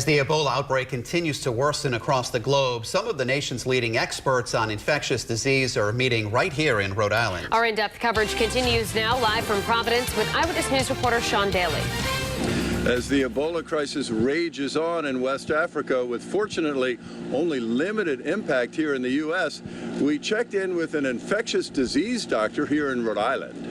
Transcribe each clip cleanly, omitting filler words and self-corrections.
As the Ebola outbreak continues to worsen across the globe, some of the nation's leading experts on infectious disease are meeting right here in Rhode Island. Our in-depth coverage continues now, live from Providence with Eyewitness News reporter Sean Daly. As the Ebola crisis rages on in West Africa with fortunately only limited impact here in the U.S., we checked in with an infectious disease doctor here in Rhode Island.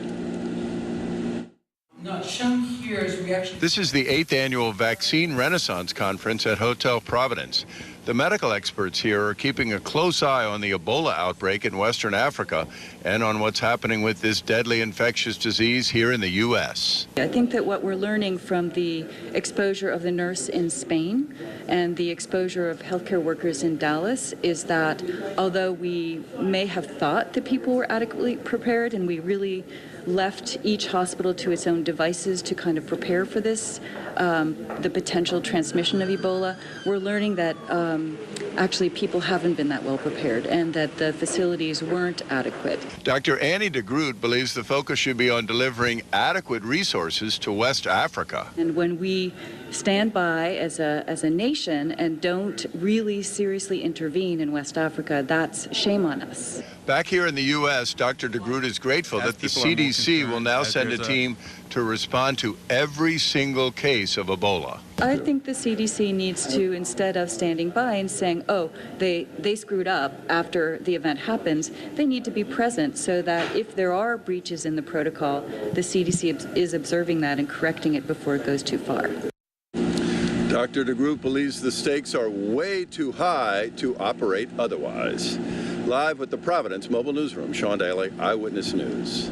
This is the 8th annual Vaccine Renaissance Conference at Hotel Providence. The medical experts here are keeping a close eye on the Ebola outbreak in Western Africa and on what's happening with this deadly infectious disease here in the U.S. I think that what we're learning from the exposure of the nurse in Spain and the exposure of healthcare workers in Dallas is that although we may have thought that people were adequately prepared and we really left each hospital to its own devices to kind of prepare for this, the potential transmission of Ebola, we're learning that actually people haven't been that well prepared and that the facilities weren't adequate. Dr. Annie DeGroot believes the focus should be on delivering adequate resources to West Africa. And when we stand by as a nation and don't really seriously intervene in West Africa, that's shame on us. Back here in the U.S., Dr. DeGroot is grateful that the CDC will now send a team to respond to every single case of Ebola. I think the CDC needs to, instead of standing by and saying, oh, they screwed up after the event happens, they need to be present so that if there are breaches in the protocol, the CDC is observing that and correcting it before it goes too far. Dr. DeGroot believes the stakes are way too high to operate otherwise. Live with the Providence Mobile Newsroom, Sean Daly, Eyewitness News.